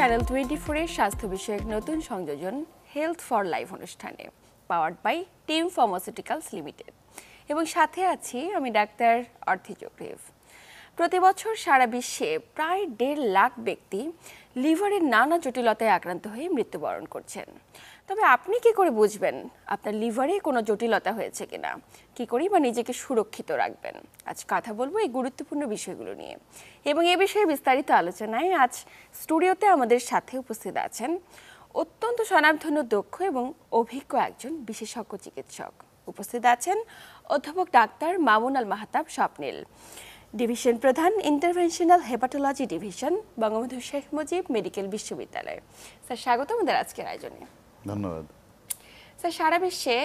Channel 24 এর স্বাস্থ্য বিষয়ক নতুন সংযোজন হেলথ ফর লাইফ অনুষ্ঠানে powered by Team Pharmaceuticals Limited এবং সাথে আছি আমি ডাক্তার অর্থি চক্রীভ। প্রতি বছর সারা বিশ্বে প্রায় 1.5 লাখ ব্যক্তি লিভারের নানা জটিলতায় আক্রান্ত হয়ে মৃত্যুবরণ করছেন। তবে আপনি কি করে বুঝবেন আপনার লিভারে কোনো জটিলতা হয়েছে কিনা, কি করেই বা নিজেকে সুরক্ষিত রাখবেন? আজ কথা বলবো এই গুরুত্বপূর্ণ বিষয়গুলো নিয়ে এবং এ বিষয়ে বিস্তারিত আলোচনায় আজ স্টুডিওতে আমাদের সাথে উপস্থিত আছেন অত্যন্ত স্বনামধন্য দক্ষ এবং অভিজ্ঞ একজন বিশেষজ্ঞ চিকিৎসক। উপস্থিত আছেন অধ্যাপক ডাক্তার মামুন আল মাহতাব স্বপ্নিল, ডিভিশন প্রধান interventional hepatology division, Bangabandhu Sheikh Mujib medical বিশ্ববিদ্যালয়। স্যার স্বাগত আমাদের আজকের আয়োজনে। ধন্যবাদ। স্যার সারা বিশ্বে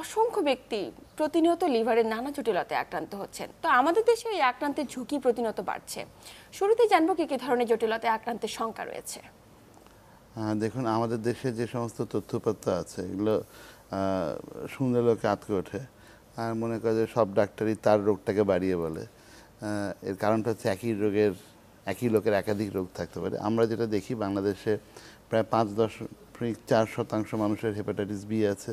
অসংখ্য ব্যক্তি প্রতিনিয়ত লিভারের নানা জটিলতায় আক্রান্ত হচ্ছেন, তো আমাদের দেশে এই আক্রান্তের ঝুঁকি প্রতিনিয়ত বাড়ছে। শুরুতেই জানবো কি কি ধরনের জটিলতায় আক্রান্তের শঙ্কা রয়েছে? দেখুন, আমাদের দেশে যে সমস্ত তথ্যপত্র আছে এগুলো শুনলে লোকে আঁতকে ওঠে আর মনে করে যে সব ডাক্তারই তার রোগটাকে বাড়িয়ে বলে। এর কারণটা হচ্ছে একই লোকের একাধিক রোগ থাকতে পারে। আমরা যেটা দেখি বাংলাদেশে প্রায় 5.4% মানুষের হেপাটাইটিস বি আছে,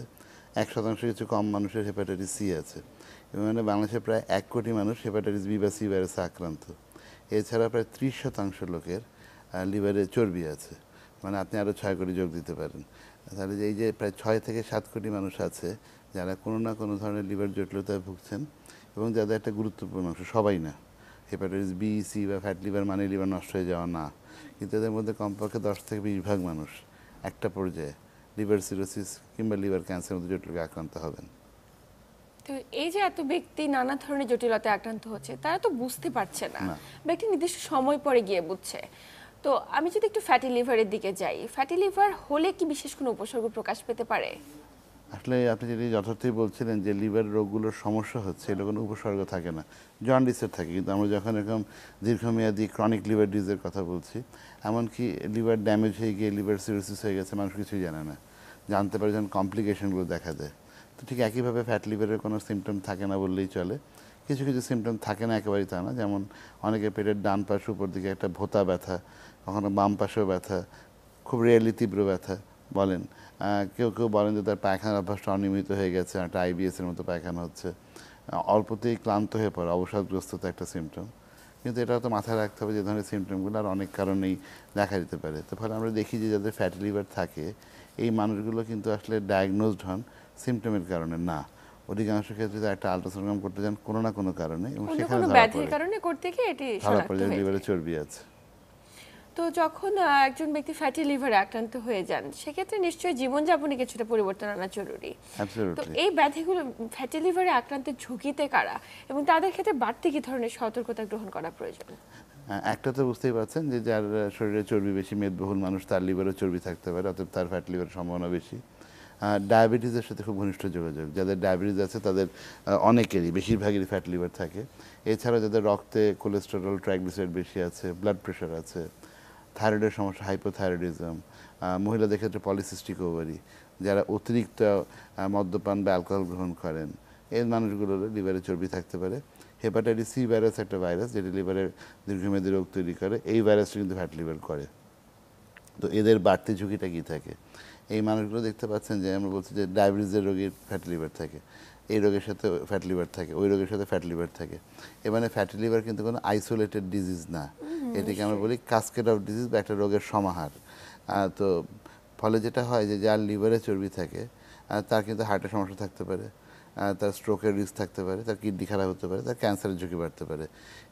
1% কিছু কম মানুষের হেপাটাইটিস সি আছে এবং মানে বাংলাদেশে প্রায় 1 কোটি মানুষ হেপাটাইটিস বি বা সি ভাইরাসে আক্রান্ত। এছাড়া প্রায় 30% লোকের লিভারে চর্বি আছে, মানে আপনি আরও 6 কোটি যোগ দিতে পারেন। তাহলে এই যে প্রায় 6 থেকে 7 কোটি মানুষ আছে যারা কোনো না কোনো ধরনের লিভার জটিলতায় ভুগছেন এবং যাদের একটা গুরুত্বপূর্ণ অংশ, সবাই না, হেপাটাইটিস বি সি বা ফ্যাট লিভার মানে লিভার নষ্ট হয়ে যাওয়া না, কিন্তু এদের মধ্যে কমপক্ষে 10 থেকে 20% মানুষ একটা পর্যায়ে লিভার সিরোসিস কিংবা লিভার ক্যান্সারের মতো জটিলতায় আক্রান্ত হবেন। তো এই যে এত ব্যক্তি নানা ধরনের জটিলতায় আক্রান্ত হচ্ছে, তারা তো বুঝতে পারছে না, ব্যক্তি নির্দিষ্ট সময় পরে গিয়ে বুঝছে। তো আমি যদি একটু ফ্যাটি লিভারের দিকে যাই, ফ্যাটি লিভার হলে কি বিশেষ কোনো উপসর্গ প্রকাশ পেতে পারে? আসলে আপনি যেটি যথার্থই বলছিলেন যে লিভার রোগগুলোর সমস্যা হচ্ছে, এগুলো কোনো উপসর্গ থাকে না, জন্ডিসের থাকে। কিন্তু আমরা যখন এরকম দীর্ঘমেয়াদী ক্রনিক লিভার ডিজিজের কথা বলছি, এমনকি লিভার ড্যামেজ হয়ে গিয়ে লিভার সিরোসিস হয়ে গেছে, মানুষ কিছুই জানে না, জানতে পারে যখন কমপ্লিকেশনগুলো দেখা দেয়। তো ঠিক একইভাবে ফ্যাট লিভারের কোনো সিমটম থাকে না বললেই চলে। কিছু কিছু সিমটম থাকে না একেবারেই তা না, যেমন অনেকে পেটের ডান পাশে উপর দিকে একটা ভোঁতা ব্যথা, কখনো বাম পাশেও ব্যথা, খুব রিয়েলি তীব্র ব্যথা বলেন। কেউ কেউ বলেন যে তার পায়খানার অভ্যাসটা অনিয়মিত হয়ে গেছে, একটা আইবিএসের মতো পায়খানা হচ্ছে, অল্পতেই ক্লান্ত হয়ে পড়ে, অবসাদগ্রস্ততা একটা সিমটম। কিন্তু এটা তো মাথায় রাখতে হবে যে ধরনের সিমটমগুলো আর অনেক কারণেই দেখা দিতে পারে। তো ফলে আমরা দেখি যে যাদের ফ্যাটি লিভার থাকে এই মানুষগুলো কিন্তু আসলে ডায়াগনোজড হন সিমটমের কারণে না, অধিকাংশ ক্ষেত্রে একটা আলট্রাসোনোগ্রাম করতে যান কোনো না কোনো কারণে এবং সেখানে ধরা পড়ে যে লিভারে চর্বি আছে। তো যখন একজন ব্যক্তি ফ্যাটি লিভারে আক্রান্ত হয়ে যান, সেক্ষেত্রে নিশ্চয়ই জীবনযাপনে কিছুটা পরিবর্তন আনা জরুরি। তো এই ব্যাধিগুলো ফ্যাটি লিভারে আক্রান্তের ঝুঁকিতে কারা এবং তাদের ক্ষেত্রে বাড়তি কি ধরনের সতর্কতা গ্রহণ করা প্রয়োজন? একটা তো বুঝতেই পারছেন যে যার শরীরে চর্বি বেশি, মেদবহুল মানুষ, তার লিভারে চর্বি থাকতে পারে, অর্থাৎ তার ফ্যাট লিভারের সম্ভাবনা বেশি। ডায়াবেটিসের সাথে খুব ঘনিষ্ঠ যোগাযোগ, যাদের ডায়াবেটিস আছে তাদের অনেকেরই, বেশিরভাগেরই ফ্যাট লিভার থাকে। এছাড়া যাদের রক্তে কোলেস্টেরল ট্রাইগ্লিসারাইড বেশি আছে, ব্লাড প্রেশার আছে, থাইরয়েডের সমস্যা, হাইপোথাইরয়েডিজম, মহিলাদের ক্ষেত্রে পলিসিস্টিক ওভারি, যারা অতিরিক্ত মদ্যপান বা অ্যালকোহল গ্রহণ করেন, এই মানুষগুলোর লিভারে চর্বি থাকতে পারে। হেপাটাইটিস সি ভাইরাস একটা ভাইরাস যেটি লিভারের দীর্ঘমেয়াদী রোগ তৈরি করে, এই ভাইরাসটা কিন্তু ফ্যাট লিভার করে। তো এদের বাড়তি ঝুঁকিটা কী থাকে? এই মানুষগুলো দেখতে পাচ্ছেন যে আমরা বলছি যে ডায়াবেটিসের রোগীর ফ্যাট লিভার থাকে, এই রোগের সাথে ফ্যাট লিভার থাকে, ওই রোগের সাথে ফ্যাট লিভার থাকে। মানে ফ্যাটি লিভার কিন্তু কোনো আইসোলেটেড ডিজিজ না, এটাকে আমরা বলি কাসকেড অফ ডিজিজ বা একটা রোগের সমাহার। তো ফলে যেটা হয় যে যার লিভারে চর্বি থাকে তার কিন্তু হার্টের সমস্যা থাকতে পারে, তার স্ট্রোকের রিস্ক থাকতে পারে, তার কিডনি খারাপ হতে পারে, তার ক্যান্সারের ঝুঁকি বাড়তে পারে।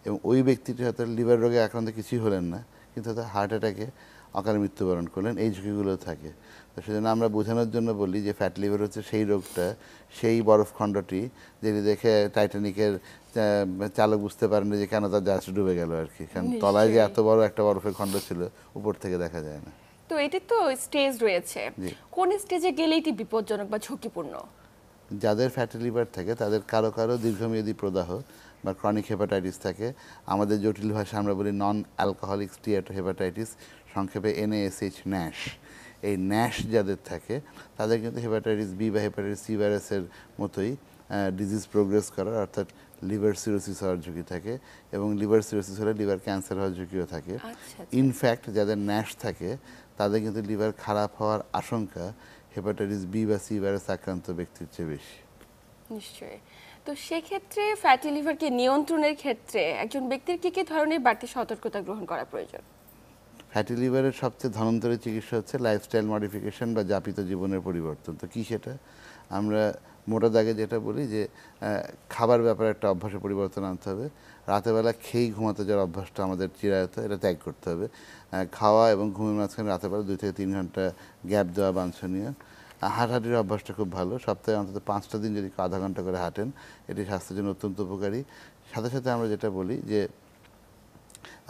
এবং ওই ব্যক্তিটি হয়তো লিভার রোগে আক্রান্ত কিছুই হলেন না, কিন্তু হয়তো হার্ট অ্যাটাকে অকালে মৃত্যুবরণ করলেন, এই ঝুঁকিগুলো থাকে। তো সেজন্য আমরা বোঝানোর জন্য বলি যে ফ্যাট লিভার হচ্ছে সেই রোগটা, সেই বরফখণ্ডটি যেটি দেখে টাইটানিকের চালক বুঝতে পারেন যে কেন তার জাহাজ ডুবে গেল আর কি, কারণ তলায় যে এত বড় একটা বরফের খণ্ড ছিল উপর থেকে দেখা যায় না। তো এটি তো স্টেজ রয়েছে, কোন স্টেজে গেলে এটি বিপজ্জনক বা ঝুঁকিপূর্ণ? যাদের ফ্যাটি লিভার থাকে তাদের কারো কারো দীর্ঘমেয়াদী প্রদাহ বা ক্রনিক হেপাটাইটিস থাকে, আমাদের জটিল ভাষা আমরা বলি নন অ্যালকোহলিক স্টিয়াটো হেপাটাইটিস, সংক্ষেপে NASH, ন্যাশ। এই ন্যাশ যাদের থাকে তাদের কিন্তু হেপাটাইটিস বি বা হেপাটাইটিস সি ভাইরাসের মতোই ডিজিজ প্রোগ্রেস করার, অর্থাৎ লিভার সিরোসিস হওয়ার ঝুঁকি থাকে, এবং লিভার সিরোসিস হলে লিভার ক্যান্সার হওয়ার ঝুঁকিও থাকে। আচ্ছা ইনফ্যাক্ট যাদের ন্যাশ থাকে তাদের কিন্তু লিভার খারাপ হওয়ার আশঙ্কা হেপাটাইটিস বি বা সি ভাইরাস আক্রান্ত ব্যক্তির চেয়ে বেশি। নিশ্চয়ই। তো সেক্ষেত্রে ফ্যাটি লিভারকে নিয়ন্ত্রণের ক্ষেত্রে একজন ব্যক্তির কি কি ধরনের বাড়তি সতর্কতা গ্রহণ করা প্রয়োজন? ফ্যাটি লিভারের সবচেয়ে ধনন্তরী চিকিৎসা হচ্ছে লাইফস্টাইল মডিফিকেশন বা যাপিত জীবনের পরিবর্তন। তো কী সেটা? আমরা মোটা দাগে যেটা বলি যে খাবার ব্যাপারে একটা অভ্যাসে পরিবর্তন আনতে হবে। রাতেরবেলা খেয়েই ঘুমাতে যাওয়ার অভ্যাসটা আমাদের চিরায়ত, এটা ত্যাগ করতে হবে। খাওয়া এবং ঘুমের মাঝখানে রাতেরবেলা 2 থেকে 3 ঘন্টা গ্যাপ দেওয়া বাঞ্ছনীয়। হাঁটাহাঁটির অভ্যাসটা খুব ভালো, সপ্তাহে অন্তত 5টা দিন যদি আধা ঘন্টা করে হাঁটেন, এটি স্বাস্থ্যের জন্য অত্যন্ত উপকারী। সাথে সাথে আমরা যেটা বলি যে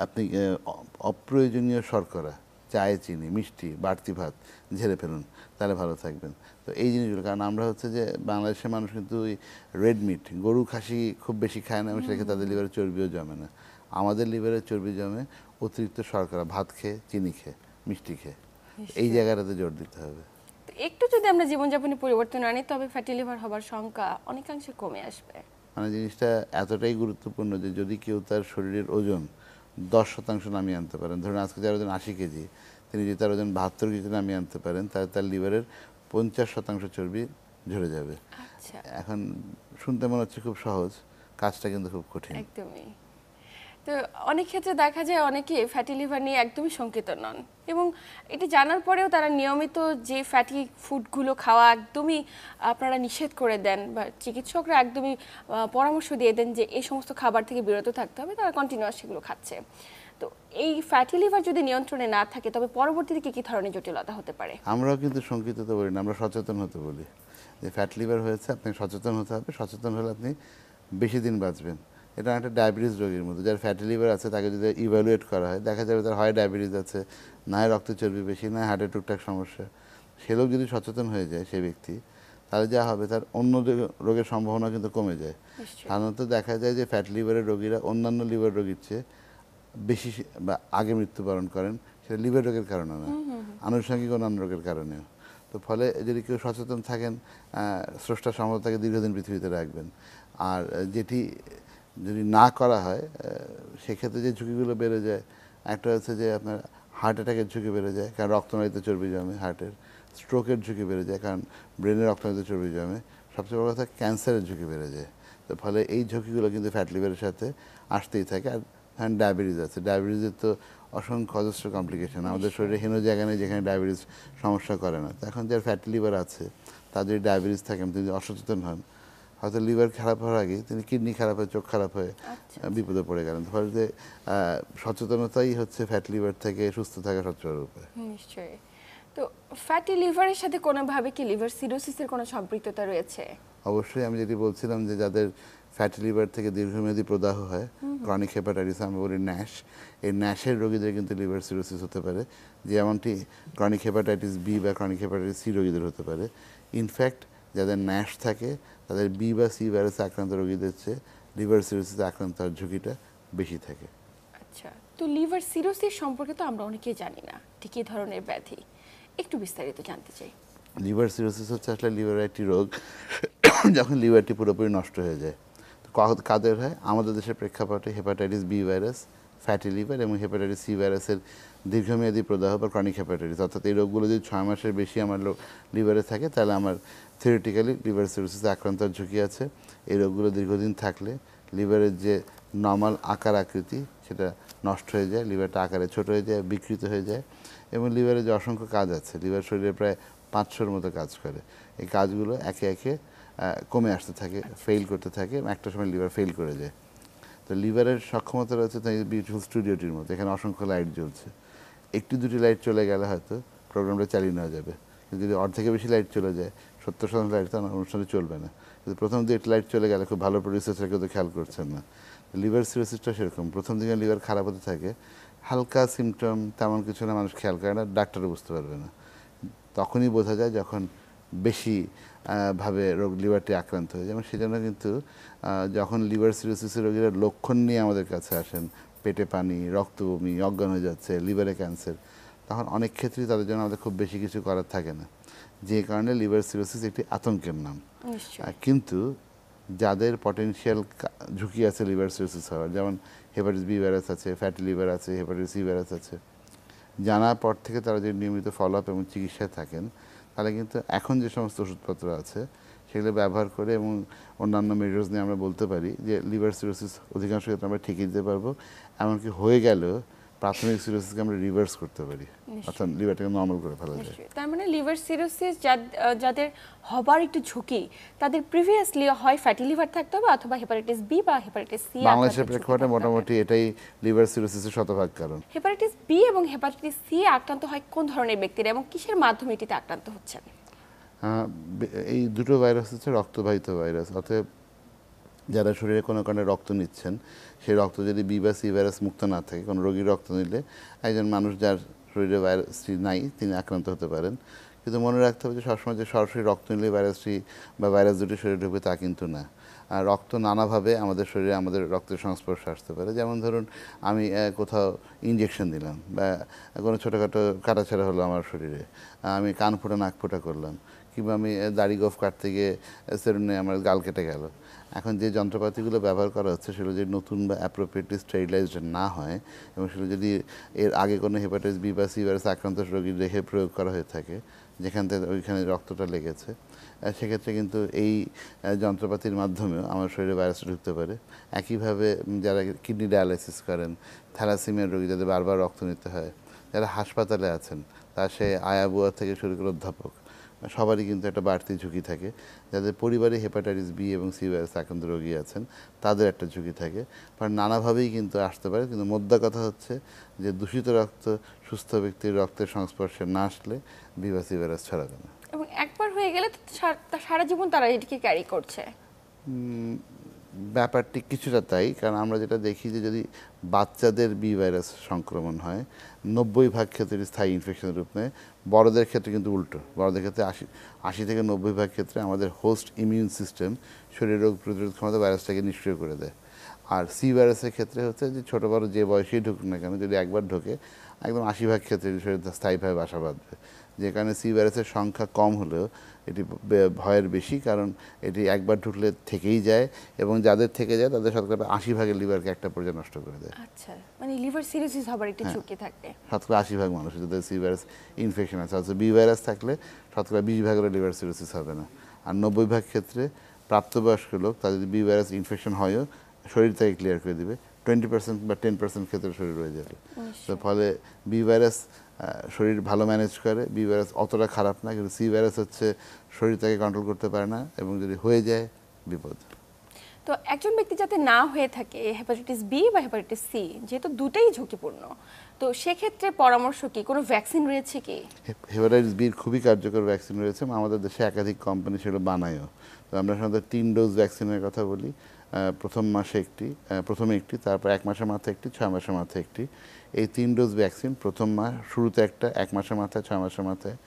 আপনি অপ্রয়োজনীয় শর্করা, চায়ে চিনি, মিষ্টি, বাড়তি ভাত ঝেড়ে ফেলুন, তাহলে ভালো থাকবেন। তো এই জিনিসগুলো, কারণ আমরা হচ্ছে যে বাংলাদেশের মানুষ কিন্তু ওই রেড মিট, গরু খাসি খুব বেশি খায় না এবং সেক্ষেত্রে তাদের লিভারে চর্বিও জমে না। আমাদের লিভারে চর্বি জমে অতিরিক্ত শর্করা, ভাত খেয়ে, চিনি খেয়ে, মিষ্টি খেয়ে। এই জায়গাটাতে জোর দিতে হবে। তো একটু যদি আমরা জীবনযাপনে পরিবর্তন আনি তবে ফ্যাটি লিভার হবার সংখ্যা অনেকাংশে কমে আসবে। মানে জিনিসটা এতটাই গুরুত্বপূর্ণ যে যদি কেউ তার শরীরের ওজন 10% নামিয়ে আনতে পারেন, ধরুন আজকে যার ওজন 80 কেজি, তিনি যদি তার ওজন 72 কেজি নামিয়ে আনতে পারেন, তাহলে তার লিভারের 50% চর্বি ঝরে যাবে। আচ্ছা, এখন শুনতে মনে হচ্ছে খুব সহজ, কাজটা কিন্তু খুব কঠিন। একদমই। তো অনেক ক্ষেত্রে দেখা যায় অনেকে ফ্যাটি লিভার নিয়ে একদমই শঙ্কিত নন, এবং এটি জানার পরেও তারা নিয়মিত যে ফ্যাটি ফুডগুলো খাওয়া একদমই আপনারা নিষেধ করে দেন বা চিকিৎসকরা একদমই পরামর্শ দিয়ে দেন যে এই সমস্ত খাবার থেকে বিরত থাকতে হবে, তারা কন্টিনিউয়াস সেগুলো খাচ্ছে। তো এই ফ্যাটি লিভার যদি নিয়ন্ত্রণে না থাকে তবে পরবর্তীতে কি কি ধরনের জটিলতা হতে পারে? আমরাও কিন্তু শঙ্কিত তো বলি না, আমরা সচেতন হতে বলি যে ফ্যাট লিভার হয়েছে, আপনাকে সচেতন হতে হবে। সচেতন হলে আপনি বেশি দিন বাঁচবেন। এটা একটা ডায়াবেটিস রোগীর মতো, যার ফ্যাটি লিভার আছে তাকে যদি ইভ্যালুয়েট করা হয়, দেখা যাবে তার হয় ডায়াবেটিস আছে, না হয় রক্ত চর্বি বেশি, না হার্টের টুকটাক সমস্যা। সে লোক যদি সচেতন হয়ে যায়, সে ব্যক্তি, তাহলে যা হবে তার অন্য রোগের সম্ভাবনা কিন্তু কমে যায়। সাধারণত দেখা যায় যে ফ্যাট লিভারের রোগীরা অন্যান্য লিভার রোগীর চেয়ে বেশি বা আগে মৃত্যুবরণ করেন, সেটা লিভার রোগের কারণে না, আনুষঙ্গিক অন্যান্য রোগের কারণেও। তো ফলে যদি কেউ সচেতন থাকেন, স্রষ্টা সম্ভব তাকে দীর্ঘদিন পৃথিবীতে রাখবেন। আর যেটি যদি না করা হয়, সেক্ষেত্রে যে ঝুঁকিগুলো বেড়ে যায়, একটা হচ্ছে যে আপনার হার্ট অ্যাটাকের ঝুঁকি বেড়ে যায়, কারণ রক্তনালীতে চর্বি জমে হার্টের। স্ট্রোকের ঝুঁকি বেড়ে যায়, কারণ ব্রেনের রক্তনালীতে চর্বি জমে। সবচেয়ে বড় কথা, ক্যান্সারের ঝুঁকি বেড়ে যায়। তো ফলে এই ঝুঁকিগুলো কিন্তু ফ্যাট লিভারের সাথে আসতেই থাকে। আর হ্যাঁ, ডায়াবেটিস আছে, ডায়াবেটিসের তো অসংখ্য অজস্র কমপ্লিকেশন। আমাদের শরীরে হেন জায়গা নেই যেখানে ডায়াবেটিস সমস্যা করে না। তো এখন যার ফ্যাটি লিভার আছে, তার যদি ডায়াবেটিস থাকে, তিনি যদি অসচেতন হন, হয়তো লিভার খারাপ হওয়ার আগে তিনি কিডনি খারাপ হয়ে, চোখ খারাপ হয়ে বিপদে পড়ে গেলেন। ফলে যে সচেতনতাই হচ্ছে ফ্যাট লিভার থেকে সুস্থ থাকা সবচেয়ে বড় উপায়। নিশ্চয়ই। তো ফ্যাটি লিভারের সাথে কোনোভাবে কি লিভার সিরোসিসের কোনো সম্পৃক্ততা রয়েছে? অবশ্যই, আমি যেটি বলছিলাম যে যাদের ফ্যাটি লিভার থেকে দীর্ঘমেয়াদী প্রদাহ হয়, ক্রনিক হেপাটাইটিস, আমরা বলি ন্যাশ, এই ন্যাশের রোগীদের কিন্তু লিভার সিরোসিস হতে পারে, যেমনটি ক্রনিক হেপাটাইটিস বি বা ক্রনিক হেপাটাইটিস সি রোগীদের হতে পারে। ইনফ্যাক্ট যাদের ন্যাশ থাকে তাদের বি বা সি ভাইরাসে আক্রান্ত রোগীদের চেয়ে লিভার সিরোসিসে আক্রান্ত হওয়ার ঝুঁকিটা বেশি থাকে। আচ্ছা, তো লিভার সিরোসিস সম্পর্কে তো আমরা অনেকেই জানি না, ঠিক কী ধরনের ব্যাধি, একটু বিস্তারিত জানতে চাই। লিভার সিরোসিস হচ্ছে আসলে লিভারের একটি রোগ, যখন লিভারটি পুরোপুরি নষ্ট হয়ে যায়। তো কাদের হয়? আমাদের দেশের প্রেক্ষাপটে hepatitis B virus, fatty liver এবং হেপাটাইটিস সি ভাইরাসের দীর্ঘমেয়াদী প্রদাহ বা ক্রনিক হেপাটাইটিস, অর্থাৎ এই রোগগুলো যদি 6 মাসের বেশি আমার লিভারে থাকে, তাহলে আমার থিওরিটিক্যালি লিভার সিরোসিসে আক্রান্তের ঝুঁকি আছে। এই রোগগুলো দীর্ঘদিন থাকলে লিভারের যে নর্মাল আকার আকৃতি সেটা নষ্ট হয়ে যায়, লিভারটা আকারে ছোট হয়ে যায়, বিকৃত হয়ে যায়। এবং লিভারে যে অসংখ্য কাজ আছে, লিভার শরীরে প্রায় 500-র মতো কাজ করে, এই কাজগুলো একে একে কমে আসতে থাকে, ফেল করতে থাকে, এবং একটা সময় লিভার ফেল করে যায়। তো লিভারের সক্ষমতা রয়েছে তাই বিউটিফুল স্টুডিওটির মতো, এখানে অসংখ্য লাইট জ্বলছে। একটি দুটি লাইট চলে গেলে হয়তো প্রোগ্রামটা চালিয়ে নেওয়া যাবে, কিন্তু যদি অর্ধেকের বেশি লাইট চলে যায়, 70% লাইট তো অনুষ্ঠানে চলবে না। কিন্তু প্রথম দিকে লাইট চলে গেলে খুব ভালো প্রডিউসাররা কেউ তো খেয়াল করছেন না। লিভার সিরোসিসটা সেরকম, প্রথম দিকে লিভার খারাপ হতে থাকে, হালকা সিমটম, তেমন কিছু না, মানুষ খেয়াল করে না, ডাক্তারও বুঝতে পারবে না। তখনই বোঝা যায় যখন বেশি ভাবে লিভারটি আক্রান্ত হয়ে যায়। এবং সেজন্য কিন্তু যখন লিভার সিরোসিসের রোগীরা লক্ষণ নিয়ে আমাদের কাছে আসেন, পেটে পানি, রক্ত বমি, অজ্ঞান হয়ে যাচ্ছে, লিভারে ক্যান্সার, তখন অনেক ক্ষেত্রেই তাদের জন্য আমাদের খুব বেশি কিছু করার থাকে না, যে কারণে লিভার সিরোসিস একটি আতঙ্কের নাম। কিন্তু যাদের পটেনশিয়াল ঝুঁকি আছে লিভার সিরোসিস হওয়ার, যেমন হেপাটাইটিস বি ভাইরাস আছে, ফ্যাটি লিভার আছে, হেপাটাইটিস সি ভাইরাস আছে, জানার পর থেকে তারা যদি নিয়মিত ফলো আপ এবং চিকিৎসায় থাকেন, তাহলে কিন্তু এখন যে সমস্ত ওষুধপত্র আছে সেগুলো ব্যবহার করে এবং অন্যান্য মেজার্স নিয়ে আমরা বলতে পারি যে লিভার সিরোসিস অধিকাংশ ক্ষেত্রে আমরা ঠেকিয়ে দিতে পারবো। এমনকি হয়ে গেলেও প্রাথমিক সিরোসিসকে আমরা রিভার্স করতে পারি, অর্থাৎ লিভারটাকে নর্মাল করে ফেলা যায়। তার মানে লিভার সিরোসিস যাদের হবার একটু ঝুঁকি, তাদের প্রিভিয়াসলি হয় ফ্যাটি লিভার থাকতে হবে অথবা হেপাটাইটিস বি বা হেপাটাইটিস সি। বাংলাদেশের প্রেক্ষাপটে মোটামুটি এটাই লিভার সিরোসিসের শতভাগ কারণ। হেপাটাইটিস বি এবং হেপাটাইটিস সি আক্রান্ত হয় কোন ধরনের ব্যক্তিরা এবং কিসের মাধ্যমে এটিতে আক্রান্ত হচ্ছেন? এই দুটো ভাইরাস হচ্ছে রক্তবাহিত ভাইরাস, অতএব যারা শরীরে কোনো কারণে রক্ত নিচ্ছেন, সেই রক্ত যদি বি বা সি ভাইরাস মুক্ত না থাকে, কোনো রোগীর রক্ত নিলে একজন মানুষ যার শরীরে ভাইরাসটি নাই তিনি আক্রান্ত হতে পারেন। কিন্তু মনে রাখতে হবে যে সবসময় যে সরাসরি রক্ত নিলে ভাইরাসটি বা ভাইরাস দুটি শরীরে ঢুকবে তা কিন্তু না। আর রক্ত নানাভাবে আমাদের শরীরে আমাদের রক্তের সংস্পর্শে আসতে পারে। যেমন ধরুন আমি কোথাও ইঞ্জেকশন দিলাম বা কোনো ছোটোখাটো কাটাছেঁড়া হলো আমার শরীরে, আমি কান ফোঁটা নাক ফোঁটা করলাম, কিংবা আমি দাড়ি গোঁফ কাটতে গিয়ে সেলুনে আমার গাল কেটে গেল। এখন যে যন্ত্রপাতিগুলো ব্যবহার করা হচ্ছে সেগুলো যদি নতুন বা অ্যাপ্রোপ্রিয়েটলি স্টেরিলাইজড না হয় এবং সেগুলো যদি এর আগে কোনো হেপাটাইটিস বি বা সি ভাইরাস আক্রান্ত রোগীর রেখে প্রয়োগ করা হয়ে থাকে, যেখান থেকে ওইখানে রক্তটা লেগেছে, সেক্ষেত্রে কিন্তু এই যন্ত্রপাতির মাধ্যমেও আমার শরীরে ভাইরাসটা ঢুকতে পারে। একইভাবে যারা কিডনি ডায়ালাইসিস করেন, থ্যালাসেমিয়ার রোগী যাদের বারবার রক্ত নিতে হয়, যারা হাসপাতালে আছেন, তা সে আয়া বুয়া থেকে শুরু করে অধ্যাপক, সবারই কিন্তু একটা বাড়তি ঝুঁকি থাকে। যাদের পরিবারে হেপাটাইটিস বি এবং সি ভাইরাস আক্রান্ত রোগী আছেন তাদের একটা ঝুঁকি থাকে। কারণ নানাভাবেই কিন্তু আসতে পারে, কিন্তু মোদ্দা কথা হচ্ছে যে দূষিত রক্ত সুস্থ ব্যক্তির রক্তের সংস্পর্শে না আসলে বি বা সি ভাইরাস ছড়াবে না। এবং একবার হয়ে গেলে তো সারা জীবন তারা এটিকে ক্যারি করছে। ব্যাপারটি কিছুটা তাই, কারণ আমরা যেটা দেখি যে যদি বাচ্চাদের বি ভাইরাস সংক্রমণ হয় 90% ক্ষেত্রে স্থায়ী ইনফেকশনের রূপ নেয়। বড়দের ক্ষেত্রে কিন্তু উল্টো, বড়দের ক্ষেত্রে 80 থেকে 90% ক্ষেত্রে আমাদের হোস্ট ইমিউন সিস্টেম শরীরের রোগ প্রতিরোধ ক্ষমতা ভাইরাসটাকে নিষ্ক্রিয় করে দেয়। আর সি ভাইরাসের ক্ষেত্রে হচ্ছে যে ছোটো বড়ো যে বয়সেই ঢুকুক না কেন, যদি একবার ঢোকে একদম 80% ক্ষেত্রে শরীরে স্থায়ীভাবে বাসা বাঁধবে। যে কারণে সি ভাইরাসের সংখ্যা কম হলেও এটি ভয়ের বেশি, কারণ এটি একবার ঢুকলে থেকেই যায় এবং যাদের থেকে যায় তাদের শতকরা 80% লিভারকে একটা পর্যায়ে নষ্ট করে দেয়। আচ্ছা, মানে লিভার সিরোসিস হবার একটু ঝুঁকি থাকে। শতকরা 80% মানুষ যাদের সি ভাইরাস ইনফেকশন আছে, অথচ বি ভাইরাস থাকলে শতকরা 20% লিভার সিরোসিস হবে না। আর 90% ক্ষেত্রে প্রাপ্তবয়স্ক লোক তাদের যদি বি ভাইরাস ইনফেকশন হয়ও শরীর থেকে ক্লিয়ার করে দিবে, 20% বা 10% ক্ষেত্রে শরীর রয়ে যাবে। তো ফলে বি ভাইরাস শরীর ভালো ম্যানেজ করে, বি ভাইরাস অতটা খারাপ না, কিন্তু সি ভাইরাস হচ্ছে শরীর থেকে কন্ট্রোল করতে পারে না এবং যদি হয়ে যায় বিপদ। তো একজন ব্যক্তি যাতে না হয়ে থাকে হেপাটাইটিস বি বা হেপাটাইটিস সি, যেহেতু দুটোই ঝুঁকিপূর্ণ, তো সেক্ষেত্রে পরামর্শ কি, কোনো ভ্যাকসিন রয়েছে কি? হেপাটাইটিস বির খুবই কার্যকর ভ্যাকসিন রয়েছে, আমাদের দেশে একাধিক কোম্পানি সেগুলো বানায়ও। তো আমরা সাধারণত 3 ডোজ ভ্যাকসিনের কথা বলি। প্রথমে একটি, তারপর 1 মাসের মাথায় একটি, 6 মাসের মাথায় একটি। এই 3 ডোজ ভ্যাকসিন প্রথম মাস শুরুতে একটা, 1 মাসের মাথায়, 6 মাসের মাথায়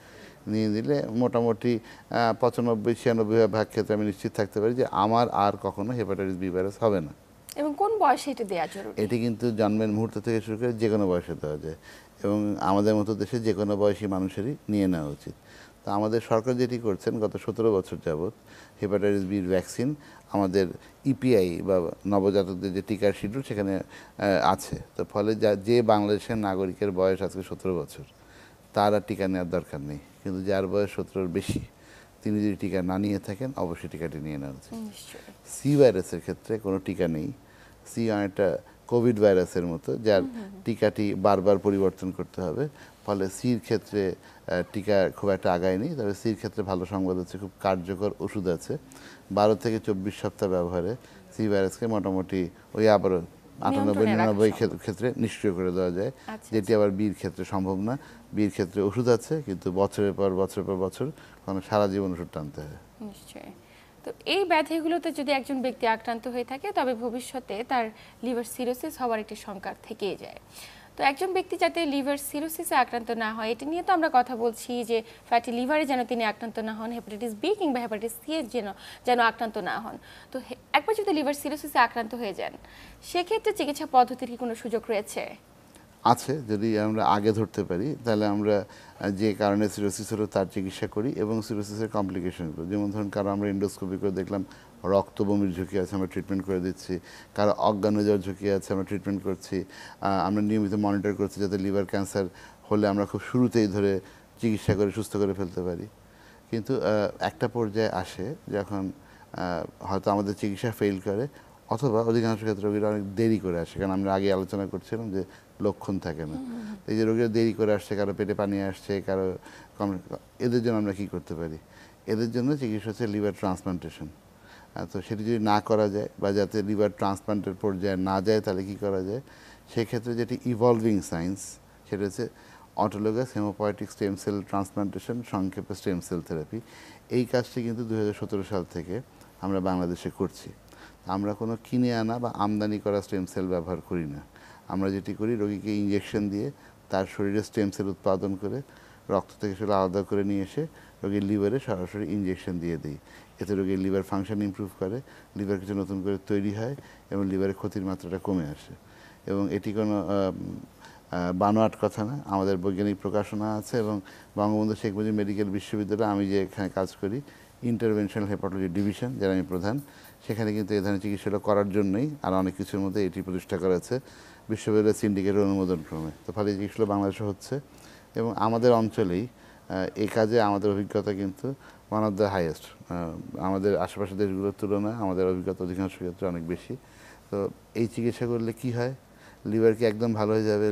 নিয়ে দিলে মোটামুটি 95-96% ক্ষেত্রে আমি নিশ্চিত থাকতে পারি যে আমার আর কখনো হেপাটাইটিস বি ভাইরাস হবে না। এবং কোন বয়সে এটা দেওয়া জরুরি? এটি কিন্তু জন্মের মুহূর্ত থেকে শুরু করে যে কোনো বয়সে দেওয়া যায় এবং আমাদের মতো দেশে যে কোনো বয়সী মানুষেরই নিয়ে নেওয়া উচিত। তো আমাদের সরকার যেটি করছেন গত 17 বছর যাবৎ হেপাটাইটিস বির ভ্যাকসিন আমাদের ইপিআই বা নবজাতকদের যে টিকার শিডিউল সেখানে আছে। তো ফলে যে বাংলাদেশের নাগরিকের বয়স আজকে 17 বছর তার আর টিকা নেওয়ার দরকার নেই, কিন্তু যার বয়স 17-র বেশি তিনি যদি টিকা না নিয়ে থাকেন অবশ্যই টিকাটি নিয়ে নেওয়া উচিত। সি ভাইরাসের ক্ষেত্রে কোনো টিকা নেই। সি অনেকটা কোভিড ভাইরাসের মতো, যার টিকাটি বারবার পরিবর্তন করতে হবে। ফলে সির ক্ষেত্রে টিকা খুব একটা আগায়নি, তবে সির ক্ষেত্রে ভালো সংবাদ হচ্ছে খুব কার্যকর ওষুধ আছে। 12 থেকে 24 সপ্তাহ ব্যবহারে সি ভাইরাসকে মোটামুটি ওই আবারও 98-99 ক্ষেত্রে নিষ্ক্রিয় করে দেওয়া যায়, যেটি আবার বির ক্ষেত্রে সম্ভব না। বির ক্ষেত্রে ওষুধ আছে, কিন্তু বছরের পর বছর কারণ সারা জীবন ওষুধ টানতে হয়। নিশ্চয়ই। তো এই ব্যাধিগুলোতে যদি একজন ব্যক্তি আক্রান্ত হয়ে থাকে তবে ভবিষ্যতে তার লিভার সিরোসিস হওয়ার একটি শঙ্কা থেকেই যায়। তো একজন ব্যক্তি যাতে লিভার সিরোসিসে আক্রান্ত না হয় এটি নিয়ে তো আমরা কথা বলছি, যে ফ্যাটি লিভারে যেন তিনি আক্রান্ত না হন, হেপাটাইটিস বি কিংবা হেপাটাইটিস সি এর যেন আক্রান্ত না হন। তো একবার যদি লিভার সিরোসিসে আক্রান্ত হয়ে যান সেক্ষেত্রে চিকিৎসা পদ্ধতির কি কোনো সুযোগ রয়েছে? আছে, যদি আমরা আগে ধরতে পারি তাহলে আমরা যে কারণে সিরোসিস হলো তার চিকিৎসা করি এবং সিরোসিসের কমপ্লিকেশনগুলো, যেমন ধরুন কারো আমরা এন্ডোস্কোপি করে দেখলাম রক্ত বমির ঝুঁকি আছে, আমরা ট্রিটমেন্ট করে দিচ্ছি। কারো অজ্ঞান হয়ে যাওয়ার ঝুঁকি আছে, আমরা ট্রিটমেন্ট করছি। আমরা নিয়মিত মনিটর করছি যাতে লিভার ক্যান্সার হলে আমরা খুব শুরুতেই ধরে চিকিৎসা করে সুস্থ করে ফেলতে পারি। কিন্তু একটা পর্যায়ে আসে যখন হয়তো আমাদের চিকিৎসা ফেল করে, অথবা অধিকাংশ ক্ষেত্রে রোগীরা অনেক দেরি করে আসে, কারণ আমরা আগে আলোচনা করছিলাম যে লক্ষণ থাকে না। এই যে রোগীরা দেরি করে আসছে, কারো পেটে পানি আসছে, কারো এদের জন্য আমরা কি করতে পারি? এদের জন্য চিকিৎসা হচ্ছে লিভার ট্রান্সপ্লান্টেশন। তো সেটি যদি না করা যায় বা যাতে লিভার ট্রান্সপ্লান্টের পর্যায়ে না যায়, তাহলে কি করা যায়? সেক্ষেত্রে যেটি ইভলভিং সায়েন্স, সেটা হচ্ছে autologous haemopoietic stem cell transplantation, সংক্ষেপে স্টেম সেল থেরাপি। এই কাজটি কিন্তু 2017 সাল থেকে আমরা বাংলাদেশে করছি। আমরা কোনো কিনে আনা বা আমদানি করা স্টেম সেল ব্যবহার করি না। আমরা যেটি করি, রোগীকে ইঞ্জেকশন দিয়ে তার শরীরে স্টেম সেল উৎপাদন করে রক্ত থেকে সেগুলো আলাদা করে নিয়ে এসে রোগীর লিভারে সরাসরি ইঞ্জেকশন দিয়ে দিই। এতে রোগীর লিভার ফাংশন ইমপ্রুভ করে, লিভার কিছু নতুন করে তৈরি হয় এবং লিভারের ক্ষতির মাত্রাটা কমে আসে। এবং এটি কোনো বানোয়াট কথা না, আমাদের বৈজ্ঞানিক প্রকাশনা আছে। এবং বঙ্গবন্ধু শেখ মুজিব মেডিকেল বিশ্ববিদ্যালয়ে আমি যে এখানে কাজ করি, ইন্টারভেনশনাল হেপাটোলজি ডিভিশন, যার আমি প্রধান, সেখানে কিন্তু এই ধরনের চিকিৎসাটা করার জন্যই আর অনেক কিছুর মধ্যে এটি প্রতিষ্ঠা করা হয়েছে বিশ্ববিদ্যালয়ের সিন্ডিকেটের অনুমোদন ক্রমে। তো ফলে এই চিকিৎসাগুলো বাংলাদেশে হচ্ছে এবং আমাদের অঞ্চলেই এই কাজে আমাদের অভিজ্ঞতা কিন্তু ওয়ান অফ দ্য হাইয়েস্ট। আমাদের আশেপাশের দেশগুলোর তুলনায় আমাদের অভিজ্ঞতা অধিকাংশ ক্ষেত্রে অনেক বেশি। তো এই চিকিৎসা করলে কি হয়? লিভার কি একদম ভালো হয়ে যাবে,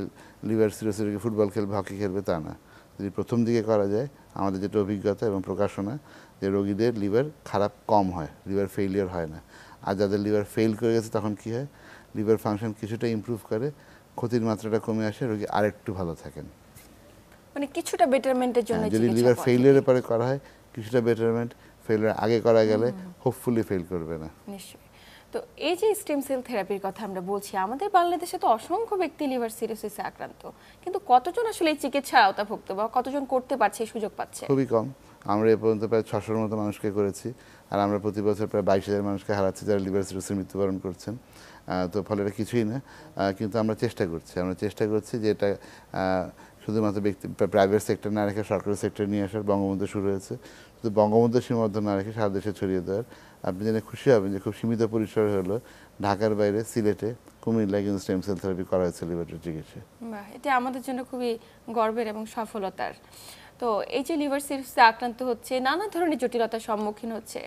লিভার সিরোসিসকে ফুটবল খেলবে, হকি খেলবে, তা না। যদি প্রথম দিকে করা যায়, আমাদের যেটা অভিজ্ঞতা এবং প্রকাশনা, যে রোগীদের লিভার খারাপ কম হয়, লিভার ফেইলিয়ার হয় না। আর যাদের লিভার ফেল করে গেছে তখন কি হয়? লিভার ফাংশন কিছুটা ইমপ্রুভ করে, ক্ষতির মাত্রাটা কমে আসে, রোগী আরেকটু ভালো থাকেন। মানে কিছুটা বেটারমেন্টের জন্য যদি লিভার ফেইলিয়ারের পরে করা হয়, কিছুটা বেটারমেন্ট, ফেইলিয়ার আগে করা গেলে হোপফুলি ফেল করবে না। নিশ্চয়ই। তো এই যে স্টেম সেল থেরাপির কথা আমরা বলছি, আমাদের বাংলাদেশে তো অসংখ্য ব্যক্তি লিভার সিরোসিসে আক্রান্ত, কিন্তু কতজন আসলে এই চিকিৎসা আওতাভুক্ত বা কতজন করতে পারছে, এই সুযোগ পাচ্ছে? খুবই কম। আমরা এ পর্যন্ত প্রায় 600-র মতো মানুষকে করেছি, আর আমরা প্রতি বছর প্রায় 22,000 মানুষকে হারাচ্ছি যারা লিভার সিরোসিসে মৃত্যুবরণ করছেন। তো ফলে এটা কিছুই না, কিন্তু আমরা চেষ্টা করছি যে এটা শুধুমাত্র প্রাইভেট সেক্টর না রেখে সরকারি সেক্টর নিয়ে আসার। বঙ্গবন্ধু শুরু হয়েছে, শুধু বঙ্গবন্ধু সীমাবদ্ধ না রেখে সারা দেশে ছড়িয়ে দেওয়ার। আপনি জেনে খুশি হবেন যে খুব সীমিত পরিসরে হলো ঢাকার বাইরে, সিলেটে, কুমিল্লায় কিন্তু স্টেম সেল থেরাপি করা হয়েছে লিভারের চিকিৎসা। বাহ, এটা আমাদের জন্য খুবই গর্বের এবং সফলতার। তো এই যে লিভার সিরোসিসে আক্রান্ত হচ্ছে, নানা ধরনের জটিলতার সম্মুখীন হচ্ছে,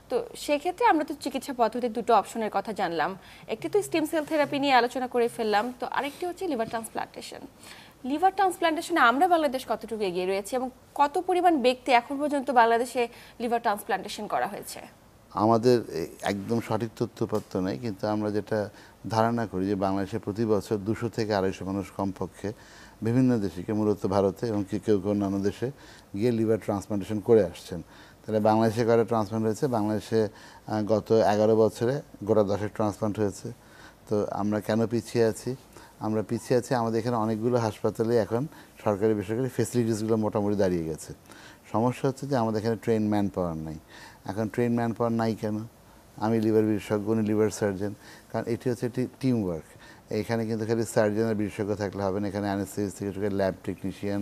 তো সেক্ষেত্রে আমরা তো চিকিৎসা পদ্ধতির দুটো অপশনের কথা জানলাম। একটি তো স্টেম সেল থেরাপি নিয়ে আলোচনা করে ফেললাম, তো আরেকটি হচ্ছে লিভার ট্রান্সপ্লান্টেশন। লিভার ট্রান্সপ্লান্টেশনে আমরা বাংলাদেশ কতটুকু এগিয়ে রয়েছে এবং কত পরিমাণ ব্যক্তি এখন পর্যন্ত বাংলাদেশে লিভার ট্রান্সপ্লান্টেশন করা হয়েছে? আমাদের একদম সঠিক তথ্যপত্র নেই, কিন্তু আমরা যেটা ধারণা করি যে বাংলাদেশে প্রতি বছর 200 থেকে 250 মানুষ কমপক্ষে বিভিন্ন দেশে, মূলত ভারতে এবং কেউ কেউ অন্যান্য দেশে গিয়ে লিভার ট্রান্সপ্লান্টেশন করে আসছেন। তাহলে বাংলাদেশে কয়টা ট্রান্সপ্লান্ট হয়েছে? বাংলাদেশে গত 11 বছরে গোটা 10 ট্রান্সপ্লান্ট হয়েছে। তো আমরা কেন পিছিয়ে আছি? আমরা পিছিয়ে আছি, আমাদের এখানে অনেকগুলো হাসপাতালে এখন সরকারি বেসরকারি ফেসিলিটিসগুলো মোটামুটি দাঁড়িয়ে গেছে। সমস্যা হচ্ছে যে আমাদের এখানে ট্রেন ম্যান পাওয়ার নাই। এখন ট্রেন ম্যান পাওয়ার নাই কেন? আমি লিভার বিশেষজ্ঞ, উনি লিভার সার্জন, কারণ এটি হচ্ছে একটি টিম ওয়ার্ক। এখানে কিন্তু খালি সার্জন আর বিশেষজ্ঞ থাকলে হবে না, এখানে অ্যানেস্থেসিস্ট থেকে শুরু করে ল্যাব টেকনিশিয়ান,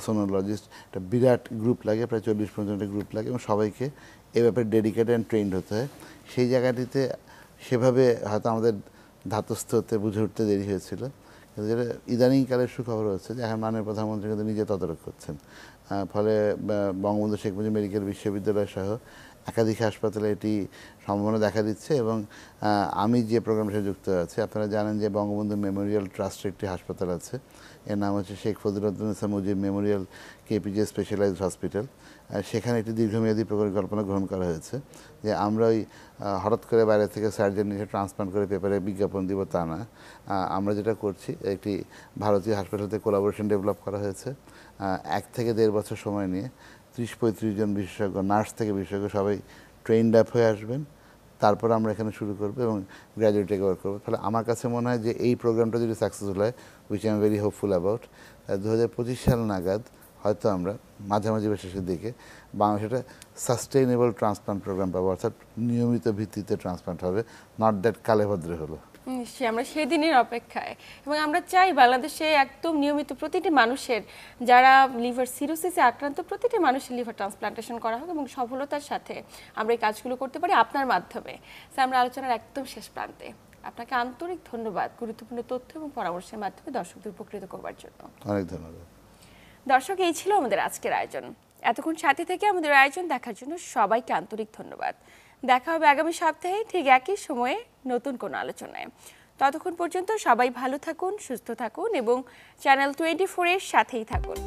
সোনোলজিস্ট, একটা বিরাট গ্রুপ লাগে, প্রায় 40-50 গ্রুপ লাগে এবং সবাইকে এ ব্যাপারে ডেডিকেটেড অ্যান্ড ট্রেন্ড হতে হয়। সেই জায়গাটিতে সেভাবে হয়তো আমাদের ধাতস্থ হতে, বুঝে উঠতে দেরি হয়েছিল। কিন্তু যেটা ইদানিংকালের সুখবর হচ্ছে যে এখন মাননীয় প্রধানমন্ত্রী কিন্তু নিজে তদারক করছেন। ফলে বঙ্গবন্ধু শেখ মুজিব মেডিকেল বিশ্ববিদ্যালয় সহ একাধিক হাসপাতালে এটি সম্ভাবনা দেখা দিচ্ছে। এবং আমি যে প্রোগ্রামের সাথে যুক্ত আছি, আপনারা জানেন যে বঙ্গবন্ধু মেমোরিয়াল ট্রাস্টের একটি হাসপাতাল আছে, এর নাম হচ্ছে Sheikh Fazilatunnesa Mujib memorial KPJ specialised hospital. সেখানে একটি দীর্ঘমেয়াদী পরিকল্পনা গ্রহণ করা হয়েছে যে আমরা ওই হঠাৎ করে বাইরে থেকে সার্জন নিয়ে ট্রান্সপ্লান্ট করে পেপারে বিজ্ঞাপন দিব তা না। আমরা যেটা করছি, একটি ভারতীয় হাসপাতালতে কোলাবোরেশন ডেভেলপ করা হয়েছে। 1 থেকে 1.5 বছর সময় নিয়ে 30-35 জন বিশেষজ্ঞ, নার্স থেকে বিশেষজ্ঞ সবাই ট্রেনড আপ হয়ে আসবেন। তারপর আমরা এখানে শুরু করবো এবং গ্র্যাজুয়েট টেক ওভার করবো। ফলে আমার কাছে মনে হয় যে এই প্রোগ্রামটা যদি সাকসেসফুল হয়, which I am very hopeful about, 2025 সাল নাগাদ হয়তো আমরা মাঝামাঝি বা শেষের দিকে বাংলাদেশে একটা সাস্টেইনেবল ট্রান্সপ্লান্ট প্রোগ্রাম পাবো, অর্থাৎ নিয়মিত ভিত্তিতে ট্রান্সপ্লান্ট হবে, নট দ্যাট কালে ভদ্রে হলো। নিশ্চয়ই আমরা সেই দিনের অপেক্ষায়, এবং আমরা চাই বাংলাদেশে একদম নিয়মিত প্রতিটি মানুষের, যারা লিভার সিরোসিসে আক্রান্ত, প্রতিটি মানুষের লিভার ট্রান্সপ্লান্টেশন করা হোক এবং সফলতার সাথে আমরা এই কাজগুলো করতে পারি আপনার মাধ্যমে। স্যার, আমরা আলোচনার একদম শেষ প্রান্তে, আপনাকে আন্তরিক ধন্যবাদ গুরুত্বপূর্ণ তথ্য এবং পরামর্শের মাধ্যমে দর্শকদের উপকৃত করবার জন্য। অনেক ধন্যবাদ। দর্শক, এই ছিল আমাদের আজকের আয়োজন। এতক্ষণ সাথে থেকে আমাদের আয়োজন দেখার জন্য সবাইকে আন্তরিক ধন্যবাদ। দেখা হবে আগামী সপ্তাহে ঠিক একই সময়ে নতুন কোনো আলোচনায়। ততক্ষণ পর্যন্ত সবাই ভালো থাকুন, সুস্থ থাকুন এবং চ্যানেল 24 এর সাথেই থাকুন।